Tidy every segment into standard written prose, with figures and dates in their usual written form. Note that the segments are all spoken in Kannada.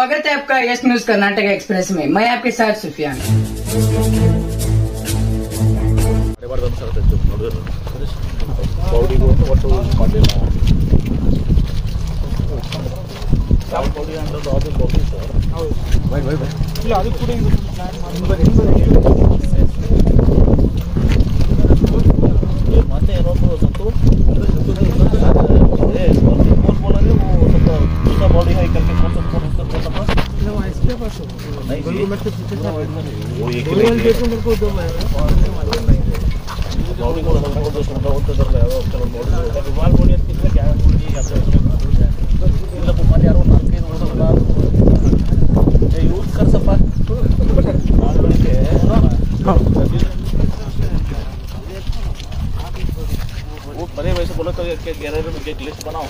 स्वागत है आपका यस न्यूज कर्नाटक एक्सप्रेस में। मैं आपके साथ सुफियान। बड़े वैसे बोलो तो गैरेज में एक लिस्ट बनाओ।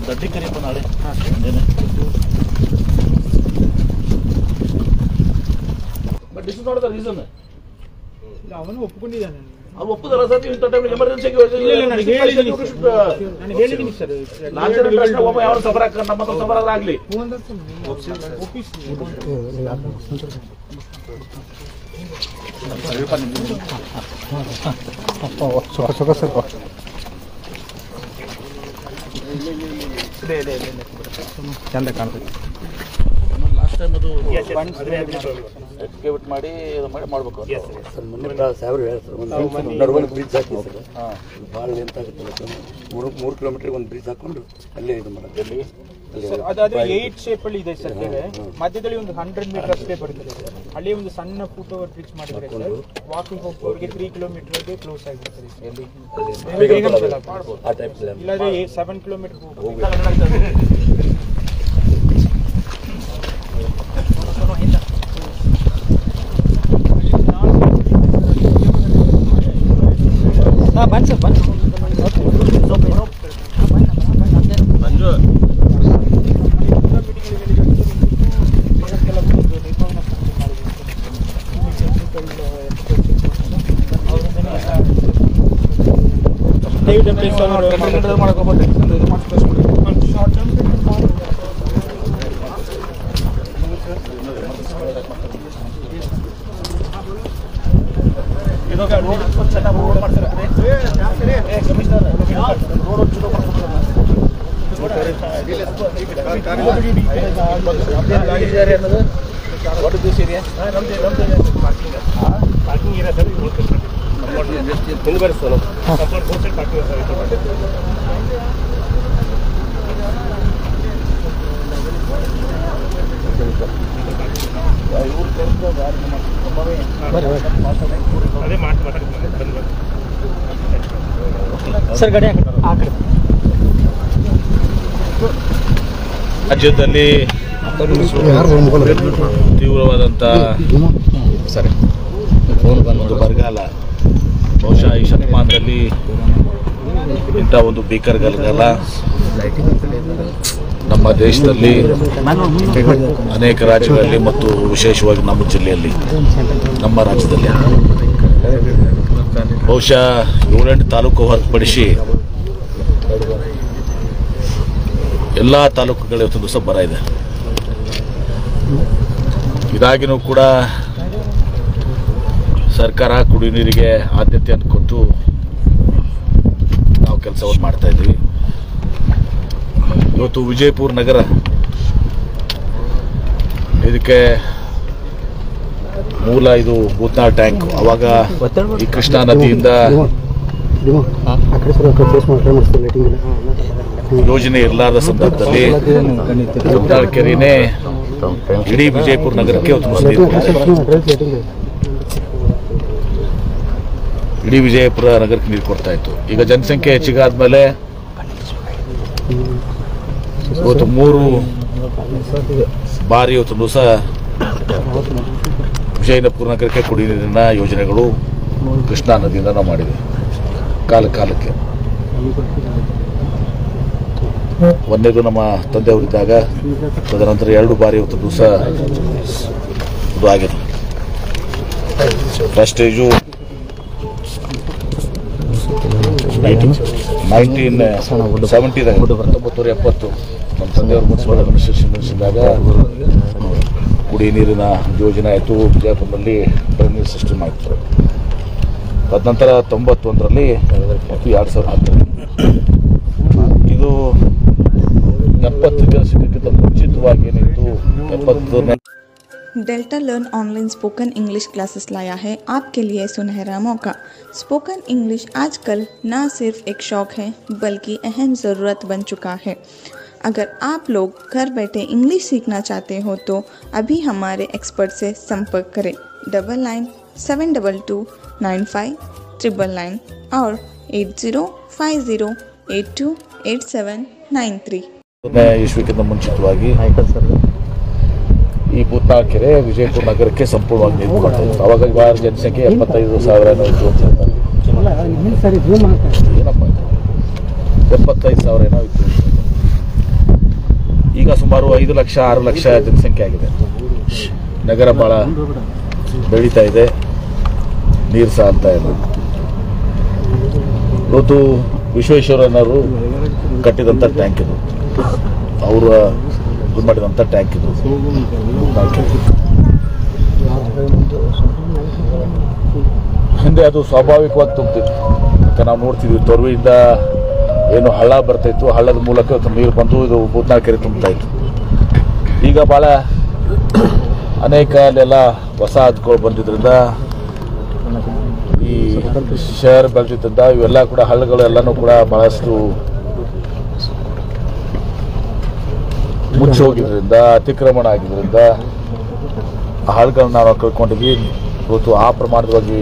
दड्डी करी बना ले। But this is not the reason. ಅವನು ಒಪ್ಪಿಕೊಂಡಿದ್ದಾನೆ. ಅದು ಒಪ್ಪುದಲ್ಲ ಸರ್, ಇಂಥ ಟೈಮ್ ಎಮರ್ಜೆನ್ಸಿ ನಾನು ಹೇಳಿದ್ದೀನಿ ಸರ್. ನಾನು ಒಬ್ಬ ಯಾವ ಸಫರ್ ಆಗ್ತಾರೆ, ನಮ್ಮ ಸಫರ್ ಆಗಲಿ. ಚಂದ ಕಾಣ್ತದೆ. ಲಾಸ್ಟ್ ಟೈಮ್ ಅದು ಎಕ್ಸ್ಕೇವೇಟ್ ಮಾಡಿ ಮಾಡಬೇಕು. ಸಾಹೇಬ್ರು ಹೇಳ್ತಾರೆ ಒಂದು ನಡುವಲ್ಲಿ ಬ್ರಿಡ್ಜ್ ಹಾಕಿ ಭಾಳ ಲೆಂತ್ ಆಗುತ್ತಲ್ಲ, 3 ಕಿಲೋಮೀಟರ್ ಒಂದು ಬ್ರಿಡ್ಜ್ ಹಾಕೊಂಡು ಅಲ್ಲೇ ಇದು ಮಾಡೋದು. ಅದಾದ್ರೆ 8 ಶೇಪ್ ಅಲ್ಲಿ ಇದೆ ಸರ್. ಮಧ್ಯದಲ್ಲಿ ಒಂದು 100 ಮೀಟರ್ ಅಷ್ಟೇ ಬರ್ತದೆ. ಅಲ್ಲಿ ಒಂದು ಸಣ್ಣ ಫುಟ್ ಓವರ್ ಬ್ರಿಡ್ಜ್ ಮಾಡಿದ್ರೆ ಸರ್ ವಾಕಿಂಗ್ ಹೋಗೋರಿಗೆ 3 ಕಿಲೋಮೀಟರ್ಗೆ ಕ್ಲೋಸ್ ಆಗಿರ್ತದೆ. ಇಲ್ಲಾಂದ್ರೆ 7 ಕಿಲೋಮೀಟರ್ ಬನ್ನಿ ಸರ್, ಬನ್ನಿ ಸರ್ ಗಡಿ ಆ ಕಡೆ. ರಾಜ್ಯದಲ್ಲಿ ತೀವ್ರವಾದಂಥ ಒಂದು ಬರಗಾಲ, ಬಹುಶಃ ಈ ಶತಮಾನದಲ್ಲಿ ಇಂಥ ಒಂದು ಭೀಕರಗಾಲ ನಮ್ಮ ದೇಶದಲ್ಲಿ ಅನೇಕ ರಾಜ್ಯಗಳಲ್ಲಿ ಮತ್ತು ವಿಶೇಷವಾಗಿ ನಮ್ಮ ಜಿಲ್ಲೆಯಲ್ಲಿ, ನಮ್ಮ ರಾಜ್ಯದಲ್ಲಿ ಬಹುಶಃ 7-8 ತಾಲೂಕು ಹೊರತುಪಡಿಸಿ ಎಲ್ಲ ತಾಲೂಕುಗಳು ಇವತ್ತು ದಿವಸ ಬರ ಇದೆ. ಇದಾಗಿನೂ ಕೂಡ ಸರ್ಕಾರ ಕುಡಿಯುವ ನೀರಿಗೆ ಆದ್ಯತೆಯನ್ನು ಕೊಟ್ಟು ನಾವು ಕೆಲಸವನ್ನು ಮಾಡ್ತಾ ಇದ್ದೀವಿ. ಇವತ್ತು ವಿಜಯಪುರ ನಗರ ಇದಕ್ಕೆ ಮೂಲ ಇದು ಭೂತ್ನಾಳ್ ಟ್ಯಾಂಕ್. ಅವಾಗ ಈ ಕೃಷ್ಣಾ ನದಿಯಿಂದ ಯೋಜನೆ ಇರಲಾರದ ಸಂದರ್ಭದಲ್ಲಿ ಭೂತ್ನಾಳ್ ಕೆರೆನೇ ಇಡೀ ವಿಜಯಪುರ ನಗರಕ್ಕೆ ಇಡೀ ವಿಜಯಪುರ ನಗರಕ್ಕೆ ನೀರು ಕೊಡ್ತಾ ಇತ್ತು. ಈಗ ಜನಸಂಖ್ಯೆ ಹೆಚ್ಚಿಗಾದ್ಮೇಲೆ ಇವತ್ತು 3 ಬಾರಿ ಇವತ್ತು ದಿವಸ ವಿಜಯಪುರ ನಗರಕ್ಕೆ ಕುಡಿಯುವ ನೀರಿನ ಯೋಜನೆಗಳು ಕೃಷ್ಣಾ ನದಿಯಿಂದ ನಾವು ಮಾಡಿದ್ವಿ ಕಾಲಕ್ಕೆ. ಒಂದೇದು ನಮ್ಮ ತಂದೆಯವರಿದ್ದಾಗ, ತದನಂತರ 2 ಬಾರಿ ಇವತ್ತು ದಿವಸ ಇದು ಆಗಿದೆ. ಫಸ್ಟ್ ಸ್ಟೇಜು 1970 ನಮ್ಮ ತಂದೆಯವರು ಮುನ್ಸಿಪಲ್ ಅಡ್ಮಿನಿಸ್ಟ್ರೇಷನ್ ನಡೆಸಿದಾಗ ಕುಡಿಯ ನೀರಿನ ಯೋಜನೆ ಆಯಿತು. ವಿಜಯಪುರದಲ್ಲಿ ಡ್ರೈನೇಜ್ ಸಿಸ್ಟಮ್ ಆಯಿತು. ತದನಂತರ 91ರಲ್ಲಿ 2010 ಇದು 70 ದಶಕಕ್ಕಿಂತ ಮುಂಚಿತವಾಗಿ ಏನಿತ್ತು 70ನೇ Delta learn online spoken English classes लाया है आपके लिए सुनहरा मौका। स्पोकन इंग्लिश आजकल न सिर्फ एक शौक है बल्कि अहम ज़रूरत बन चुका है। अगर आप लोग घर बैठे इंग्लिश सीखना चाहते हो तो अभी हमारे एक्सपर्ट से संपर्क करें 9972295999 और 8050828793। ಇಸ್ವಿಕ್ಕಿಂತ ಮುಂಚಿತವಾಗಿ ಈ ಭೂತ್ನಾಳ ಕೆರೆ ವಿಜಯಪುರ ನಗರಕ್ಕೆ ಸಂಪೂರ್ಣವಾಗಿ ನೀರು ಕೊಡ್ತಾ ಇತ್ತು. ಅವಾಗ ಭಾಳ ಜನಸಂಖ್ಯೆ 75,000 ಇತ್ತು ಅಂತ ಹೇಳ್ತಾರೆ. ಏನಪ್ಪ 75,000 ಏನೋ ಇತ್ತು. ಈಗ ಸುಮಾರು 5 ಲಕ್ಷ 6 ಲಕ್ಷ ಜನಸಂಖ್ಯೆ ಆಗಿದೆ. ನಗರ ಭಾಳ ಬೆಳೀತಾ ಇದೆ, ನೀರು ಸಾಲ್ತಾ ಇದೆ. ಇವತ್ತು ವಿಶ್ವೇಶ್ವರಯ್ಯನವರು ಕಟ್ಟಿದಂಥ ಟ್ಯಾಂಕ್ ಇದು, ಅವರ ಇದು ಮಾಡಿದಂಥ ಟ್ಯಾಂಕ್ ಇದು. ಹಿಂದೆ ಅದು ಸ್ವಾಭಾವಿಕವಾಗಿ ತುಂಬ್ತಿತ್ತು. ಮತ್ತು ನಾವು ನೋಡ್ತಿದ್ವಿ ತೊರುವಿಯಿಂದ ಏನು ಹಳ್ಳ ಬರ್ತಾಯಿತ್ತು, ಹಳ್ಳದ ಮೂಲಕ ನೀರು ಬಂದು ಇದು ಭೂತ್ನಾಳ ಕೆರೆ ತುಂಬ್ತಾ ಇತ್ತು. ಈಗ ಭಾಳ ಅನೇಕ ಅಲ್ಲೆಲ್ಲ ಹೊಸ ಹದ್ದುಗಳು ಬಂದಿದ್ದರಿಂದ, ಈ ಶಹರ ಬೆಳೆದಿದ್ದರಿಂದ ಇವೆಲ್ಲ ಕೂಡ ಹಳ್ಳಗಳು ಎಲ್ಲನೂ ಕೂಡ ಭಾಳಷ್ಟು ಮುಚ್ಚೋಗಿದ್ರಿಂದ, ಅತಿಕ್ರಮಣ ಆಗಿದ್ದರಿಂದ ಆ ಹಳ್ಳಗಳನ್ನ ನಾವು ಕಳ್ಕೊಂಡಿದ್ವಿ. ಇವತ್ತು ಆ ಪ್ರಮಾಣವಾಗಿ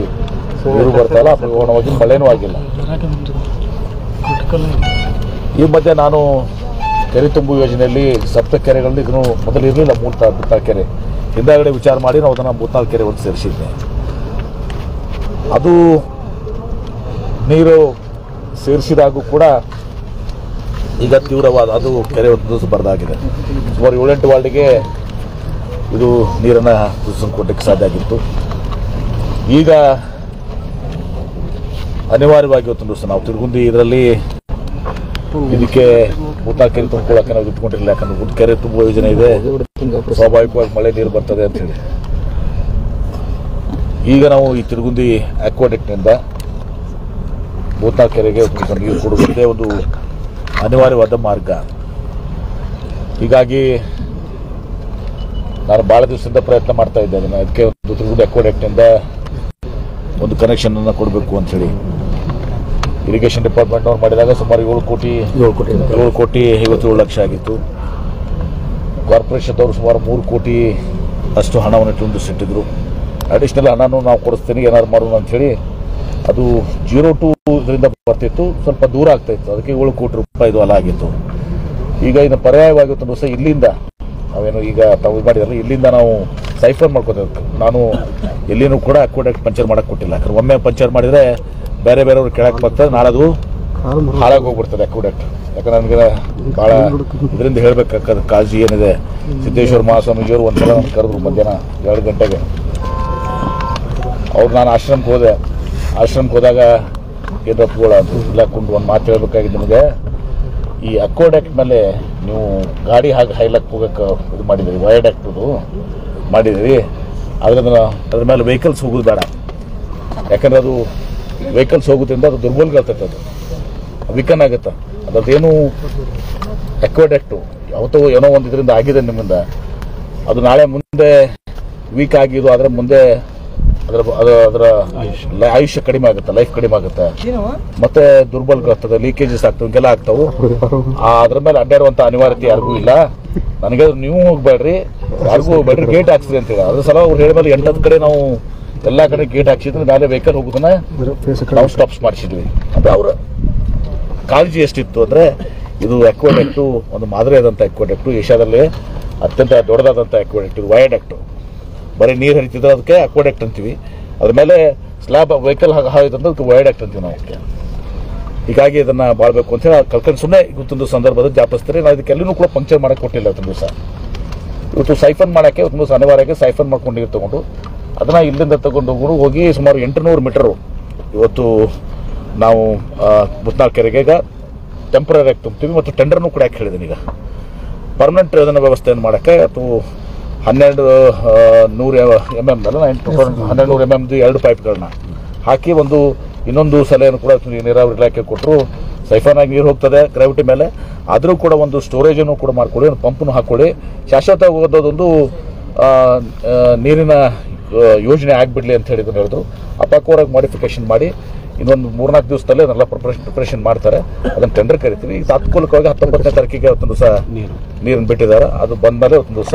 ನೀರು ಬರ್ತಾಯಿಲ್ಲ, ಆ ಪ್ರಮಾಣವಾಗಿ ಮಳೆನೂ ಆಗಿಲ್ಲ. ಈ ಮಧ್ಯೆ ನಾನು ಕೆರೆ ತುಂಬು ಯೋಜನೆಯಲ್ಲಿ 7 ಕೆರೆಗಳಲ್ಲಿ ಇದನ್ನು ಮೊದಲು ಇರಲಿಲ್ಲ, ಭೂತ್ನಾಳ ಕೆರೆ. ಹಿಂದಾಗಡೆ ವಿಚಾರ ಮಾಡಿ ನಾವು ಅದನ್ನು ಭೂತ್ನಾಳ ಕೆರೆ ಒಂದು ಸೇರಿಸಿದ್ದೆ. ಅದು ನೀರು ಸೇರಿಸಿದಾಗೂ ಕೂಡ ಈಗ ತೀವ್ರವಾದ ಅದು ಕೆರೆ ಒಂದು ದಿವಸ ಬರದಾಗಿದೆ. ಸುಮಾರು 7-8 ವಾರ್ಡಿಗೆ ಇದು ನೀರನ್ನು ಕೊಡಲಿಕ್ಕೆ ಸಾಧ್ಯ ಆಗಿತ್ತು. ಈಗ ಅನಿವಾರ್ಯವಾಗಿ ಇವತ್ತು ದಿವಸ ನಾವು ತಿರುಗುಂದಿ ಇದರಲ್ಲಿ ಇದಕ್ಕೆ ಭೂತ್ನಾಳ ಕೆರೆ ತುಂಬಿಕೊಳ್ಳೋಕೆ ನಾವು ಇಟ್ಕೊಂಡಿರಲಿಲ್ಲ. ಯಾಕಂದ್ರೆ ಒಂದು ಕೆರೆ ತುಂಬುವ ಯೋಜನೆ ಇದೆ, ಸ್ವಾಭಾವಿಕವಾಗಿ ಮಳೆ ನೀರು ಬರ್ತದೆ ಅಂತ ಹೇಳಿ. ಈಗ ನಾವು ಈ ತಿರುಗುಂದಿ ಅಕ್ವಾಡೆಕ್ಟ್ನಿಂದ ಭೂತ್ನಾಳ ಕೆರೆಗೆ ನೀರು ಕೊಡುವುದೇ ಒಂದು ಅನಿವಾರ್ಯವಾದ ಮಾರ್ಗ. ಹೀಗಾಗಿ ನಾನು ಭಾಳ ದಿವಸದಿಂದ ಪ್ರಯತ್ನ ಮಾಡ್ತಾ ಇದ್ದೆ. ಅದಕ್ಕೆ ಒಂದು ತಿರುಗುಂದಿ ಅಕ್ವಾಡೆಕ್ಟ್ನಿಂದ ಒಂದು ಕನೆಕ್ಷನನ್ನು ಕೊಡಬೇಕು ಅಂಥೇಳಿ ಇರಿಗೇಷನ್ ಡಿಪಾರ್ಟ್ಮೆಂಟ್ನವ್ರು ಮಾಡಿದಾಗ ಸುಮಾರು 7 ಕೋಟಿ 57 ಲಕ್ಷ ಆಗಿತ್ತು. ಕಾರ್ಪೊರೇಷನ್ದವರು ಸುಮಾರು 3 ಕೋಟಿ ಅಷ್ಟು ಹಣವನ್ನು ಹೊಂದಿಸಿಟ್ಟಿದ್ರು. ಅಡಿಷನಲ್ ಹಣನೂ ನಾವು ಕೊಡಿಸ್ತೀನಿ ಏನಾದ್ರು ಮಾಡೋಣ ಅಂಥೇಳಿ. ಅದು 0 to ಇದರಿಂದ ಬರ್ತಿತ್ತು, ಸ್ವಲ್ಪ ದೂರ ಆಗ್ತಾಯಿತ್ತು. ಅದಕ್ಕೆ 7 ಕೋಟಿ ರೂಪಾಯಿ ಇದು ಅಲ್ಲ ಆಗಿತ್ತು. ಈಗ ಇನ್ನು ಪರ್ಯಾಯವಾಗಿ ಒಂದು ದಿವಸ ಇಲ್ಲಿಂದ ನಾವೇನು ಈಗ ತಾವು ಇದು ಮಾಡಿದಾರಲ್ಲ, ಇಲ್ಲಿಂದ ನಾವು ಸೈಫರ್ ಮಾಡ್ಕೋತೀವಿ. ನಾನು ಎಲ್ಲಿನೂ ಕೂಡ ಅಕ್ವಾಡೆಕ್ಟ್ ಪಂಚರ್ ಮಾಡೋಕ್ಕೆ ಕೊಟ್ಟಿಲ್ಲ. ಯಾಕಂದ್ರೆ ಒಮ್ಮೆ ಪಂಚರ್ ಮಾಡಿದರೆ ಬೇರೆ ಬೇರೆಯವ್ರು ಕೆಳಕ್ಕೆ ಬರ್ತಾರೆ, ನಾಳೆ ಅದು ಹಾಳಾಗಿ ಹೋಗ್ಬಿಡ್ತದೆ ಅಕ್ವಾಡೆಕ್ಟ್. ಯಾಕಂದ್ರೆ ನನಗೆ ಭಾಳ ಇದರಿಂದ ಹೇಳಬೇಕಾದ ಕಾಳಜಿ ಏನಿದೆ. ಸಿದ್ದೇಶ್ವರ ಮಹಾಸ್ವಾಮೀಜಿಯವರು ಒಂದ್ಸಲ ನಾನು ಕರೆದ್ರು ಮಧ್ಯಾಹ್ನ 2 ಗಂಟೆಗೆ. ಅವ್ರು ನಾನು ಆಶ್ರಮಕ್ಕೆ ಹೋದೆ. ಆಶ್ರಮಕ್ಕೆ ಹೋದಾಗ ಏನಪ್ಪಗಳ ಇಲ್ಲ ಕೊಂಡು ಒಂದು ಮಾತು ಹೇಳಬೇಕಾಗಿದ್ದು ನಿಮಗೆ, ಈ ಅಕ್ವಾಡೆಕ್ಟ್ ಮೇಲೆ ನೀವು ಗಾಡಿ ಹಾಗೆ ಹೈಲಕ್ಕೆ ಹೋಗೋಕ್ಕೆ ಇದು ಮಾಡಿದಿರಿ, ವಯಾಡಕ್ಟದು ಮಾಡಿದಿರಿ. ಅದ್ರ ಮೇಲೆ ವೆಹಿಕಲ್ಸ್ ಹೋಗೋದು ಬೇಡ. ಯಾಕಂದ್ರೆ ಅದು ವೆಹಿಕಲ್ಸ್ ಹೋಗೋದ್ರಿಂದ ಅದು ದುರ್ಬಲಗಾಗ್ತೈತೆ, ಅದು ವಿಕನ್ ಆಗುತ್ತೆ. ಅದ್ರದ್ದೇನು ಅಕ್ವಾಡೆಕ್ಟು ಯಾವತ್ತೋ ಏನೋ ಒಂದು ಇದರಿಂದ ಆಗಿದೆ ನಿಮ್ಮಿಂದ, ಅದು ನಾಳೆ ಮುಂದೆ ವೀಕ್ ಆಗಿದ್ದು ಆದರೆ ಮುಂದೆ ಅದರ ಆಯುಷ್ಯ ಕಡಿಮೆ ಆಗುತ್ತೆ, ಲೈಫ್ ಕಡಿಮೆ ಆಗುತ್ತೆ, ಮತ್ತೆ ದುರ್ಬಲಗಾಗ್ತದೆ, ಲೀಕೇಜಸ್ ಆಗ್ತವೆ, ಹಿಂಗೆಲ್ಲ ಆಗ್ತಾವೆ. ಅದ್ರ ಮೇಲೆ ಅಡ್ಡಾಡುವಂಥ ಅನಿವಾರ್ಯತೆ ಯಾರಿಗೂ ಇಲ್ಲ. ನನಗೆ ನೀವು ಹೋಗ್ಬೇಡ್ರಿ, ಯಾರಿಗೂ ಹೋಗ್ಬೇಡ್ರಿ, ಗೇಟ್ ಹಾಕ್ಸ್ರಿ ಅಂತೇಳಿ. ಅದ್ರ ಸಲ ಅವ್ರು ಹೇಳಿದ್ಮೇಲೆ 8 ಕಡೆ ನಾವು ಎಲ್ಲ ಕಡೆ ಗೇಟ್ ಹಾಕ್ಸಿದ್ರೆ ನಾಳೆ ವೆಹಿಕಲ್ ಹೋಗೋದನ್ನ ನಾವು ಸ್ಟಾಪ್ಸ್ ಮಾಡಿಸಿದ್ವಿ. ಅದು ಅವರ ಕಾಳಜಿ ಎಷ್ಟಿತ್ತು ಅಂದರೆ, ಇದು ಅಕ್ವಾಡೆಕ್ಟು ಒಂದು ಮಾದರಿಯಾದಂಥ ಅಕ್ವಾಡೆಕ್ಟು, ಏಷ್ಯಾದಲ್ಲೇ ಅತ್ಯಂತ ದೊಡ್ಡದಾದಂಥ ಅಕ್ವಾಡೆಕ್ಟ್. ಇದು ವಯಾಡಕ್ಟು, ಬರೀ ನೀರು ಹರಿತಿದ್ರೆ ಅದಕ್ಕೆ ಅಕ್ವಾಡೆಕ್ಟ್ ಅಂತೀವಿ. ಅದ್ರ ಮೇಲೆ ಸ್ಲ್ಯಾಬ್ ವೆಹಿಕಲ್ ಹಾಯ್ತಂದ್ರೆ ಅದಕ್ಕೆ ವಯಾಡಕ್ಟ್ ಅಂತೀವಿ ನಾವು. ಹೀಗಾಗಿ ಇದನ್ನು ಬಾಳ್ಬೇಕು ಅಂತೇಳಿ ಕಲ್ಕೊಂಡು ಸುಮ್ಮನೆ ಇವತ್ತೊಂದು ಸಂದರ್ಭದಲ್ಲಿ ಜಾಪಿಸ್ತಾರೆ. ನಾವು ಇದಕ್ಕೆಲ್ಲೂ ಕೂಡ ಪಂಕ್ಚರ್ ಮಾಡೋಕ್ಕೆ ಕೊಟ್ಟಿಲ್ಲ. ಇವತ್ತೊಂದು ದಿವಸ ಇವತ್ತು ಸೈಫನ್ ಮಾಡೋಕ್ಕೆ ಇವತ್ತೊಂದು ದಿವಸ ಅನಿವಾರ್ಯವಾಗಿ ಸೈಫನ್ ಮಾಡ್ಕೊಂಡು ನೀರು ತೊಗೊಂಡು ಅದನ್ನು ಇಲ್ಲಿಂದ ತಗೊಂಡು ಹೋಗಿ ಸುಮಾರು 800 ಮೀಟರು ಇವತ್ತು ನಾವು ಮುತ್ನಾಳ್ ಕೆರೆಗೆ ಈಗ ಟೆಂಪ್ರರಿ ಆಗಿ ತುಂಬ್ತೀವಿ ಮತ್ತು ಟೆಂಡರ್ನೂ ಕೂಡ ಯಾಕೆ ಹೇಳಿದ್ದೀನಿ. ಈಗ ಪರ್ಮನೆಂಟ್ ಅದನ್ನು ವ್ಯವಸ್ಥೆಯನ್ನು ಮಾಡೋಕ್ಕೆ ಅಥವಾ 1200 mm ಅಲ್ಲ 1200 mm 2 ಪೈಪ್ಗಳನ್ನ ಹಾಕಿ ಇನ್ನೊಂದು ಸಲಹೆಯನ್ನು ಕೂಡ ನೀರಾವರಿ ಇಲಾಖೆ ಕೊಟ್ಟರು. ಸೈಫಾನ್ ಆಗಿ ನೀರು ಹೋಗ್ತದೆ ಗ್ರಾವಿಟಿ ಮೇಲೆ, ಆದರೂ ಕೂಡ ಒಂದು ಸ್ಟೋರೇಜನ್ನು ಕೂಡ ಮಾಡ್ಕೊಳ್ಳಿ, ಒಂದು ಪಂಪನ್ನು ಹಾಕ್ಕೊಳ್ಳಿ, ಶಾಶ್ವತವಾಗಿ ಹೋಗೋದೊಂದು ನೀರಿನ ಯೋಜನೆ ಆಗಿಬಿಡಲಿ ಅಂತ ಹೇಳಿದ್ರು. ಅಪಾಕೋರಾಗಿ ಮಾಡಿಫಿಕೇಶನ್ ಮಾಡಿ ಇನ್ನೊಂದು 3-4 ದಿವಸದಲ್ಲೇ ಅದನ್ನೆಲ್ಲ ಪ್ರಿಪರೇಷನ್ ಮಾಡ್ತಾರೆ. ಅದನ್ನು ಟೆಂಡರ್ ಕರಿತೀವಿ. ಈಗ ತಾತ್ಕಾಲಿಕವಾಗಿ 19ನೇ ತಾರೀಕಿಗೆ ಅವತ್ತೊಂದು ದಿವಸ ನೀರನ್ನು ಬಿಟ್ಟಿದ್ದಾರೆ. ಅದು ಬಂದಮೇಲೆ ಅವತ್ತೊಂದು ದಿವಸ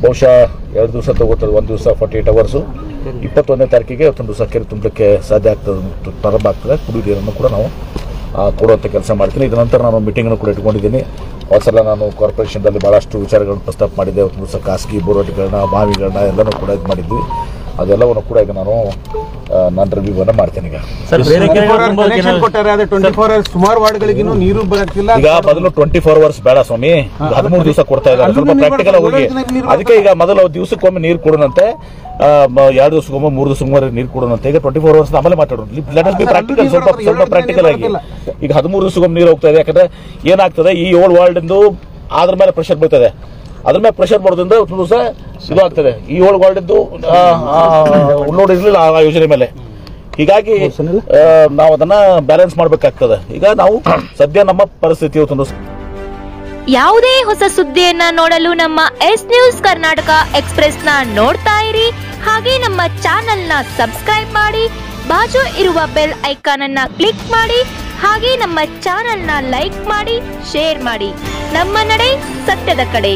ಬಹುಶಃ 2 ದಿವಸ ತಗೋತದೆ, 1 ದಿವಸ 48 ಅವರ್ಸು. 21ನೇ ತಾರೀಕಿಗೆ ಅವತ್ತೊಂದು ದಿವಸ ಕೆರೆ ತುಂಬಲಿಕ್ಕೆ ಸಾಧ್ಯ ಆಗ್ತದೆ, ಪ್ರಾರಂಭ ಆಗ್ತದೆ. ಕುಡಿಯುವ ನೀರನ್ನು ಕೂಡ ನಾವು ಕೊಡುವಂಥ ಕೆಲಸ ಮಾಡ್ತೀನಿ. ಇದ ನಂತರ ನಾನು ಮೀಟಿಂಗನ್ನು ಕೂಡ ಇಟ್ಕೊಂಡಿದ್ದೀನಿ. ಹೊಸಲ ನಾನು ಕಾರ್ಪೊರೇಷನ್ದಲ್ಲಿ ಭಾಳಷ್ಟು ವಿಚಾರಗಳನ್ನು ಪ್ರಸ್ತಾಪ ಮಾಡಿದ್ದೆ. ಒಂದು ದಿವಸ ಖಾಸಗಿ ಬೋರ್ವೆಲ್ಗಳನ್ನ, ಬಾವಿಗಳನ್ನ ಎಲ್ಲನೂ ಕೂಡ ಇದು ಮಾಡಿದ್ವಿ. ಅದೆಲ್ಲವನ್ನು ಕೂಡ ಈಗ ನಾನು ರಿವ್ಯೂವನ್ನು ಮಾಡ್ತೀನಿ. ಈಗ ಸುಮಾರು ವಾರ್ಡ್ಗಳಿಗೂ ನೀರು ಬರಕ್ಕಿಲ್ಲ. ಈಗ ಮೊದಲು 24 ಅವರ್ಸ್ ಬೇಡ ಸ್ವಾಮಿ, 13 ದಿವಸ ಕೊಡ್ತಾ ಇದ್ದಾರೆ. ಸ್ವಲ್ಪ ಪ್ರಾಕ್ಟಿಕಲ್ ಹೋಗಿ ಅದಕ್ಕೆ ಈಗ ಮೊದಲು ದಿವಸಕ್ಕೊಮ್ಮೆ ನೀರು ಕೊಡೋಣಂತೆ, 2 ದಿವಸಕ್ಕೊಮ್ಮೆ 3 ದಿವಸಕ್ಕೊಮ್ಮೆ ನೀರು ಕೊಡೋಣಂತೆ. ಈಗ 24 ಅವರ್ಸ್ ಆಮೇಲೆ ಮಾತಾಡೋಣ. ಪ್ರಾಕ್ಟಿಕಲ್ ಸ್ವಲ್ಪ ಪ್ರಾಕ್ಟಿಕಲ್ ಆಗಿ ಈಗ 13 ದಿವಸಕ್ಕೊಮ್ಮೆ ನೀರು ಹೋಗ್ತಾ ಇದೆ. ಯಾಕಂದ್ರೆ ಏನಾಗ್ತದೆ, ಈ 7 ವಾರ್ಡಿಂದು ಅದ್ರ ಮೇಲೆ ಪ್ರೆಷರ್ ಬೀಳ್ತದೆ. ಅದ್ರ ಮೇಲೆ ಪ್ರೆಷರ್ ಬರೋದ್ರಿಂದ ಒಂದು ದಿವಸ ಇದು ಆಗ್ತದೆ. ಈ 7 ವಾರ್ಡಿದ್ದು ನೋಡಿರ್ಲಿಲ್ಲ ಆ ಯೋಜನೆ ಮೇಲೆ. ಹೀಗಾಗಿ ನಾವು ಅದನ್ನ ಬ್ಯಾಲೆನ್ಸ್ ಮಾಡ್ಬೇಕಾಗ್ತದೆ. ಈಗ ನಾವು ಸದ್ಯ ನಮ್ಮ ಪರಿಸ್ಥಿತಿ ಇವತ್ತು ಯಾವುದೇ ಹೊಸ ಸುದ್ದಿಯನ್ನ ನೋಡಲು ನಮ್ಮ ಎಸ್ ನ್ಯೂಸ್ ಕರ್ನಾಟಕ ಎಕ್ಸ್ಪ್ರೆಸ್ ನ ನೋಡ್ತಾ ಇರಿ. ಹಾಗೆ ನಮ್ಮ ಚಾನೆಲ್ ನ ಸಬ್ಸ್ಕ್ರೈಬ್ ಮಾಡಿ, ಬಾಜು ಇರುವ ಬೆಲ್ ಐಕಾನ್ ಅನ್ನ ಕ್ಲಿಕ್ ಮಾಡಿ. ಹಾಗೆ ನಮ್ಮ ಚಾನೆಲ್ ನ ಲೈಕ್ ಮಾಡಿ, ಶೇರ್ ಮಾಡಿ. ನಮ್ಮ ನಡೆ ಸತ್ಯದ ಕಡೆ.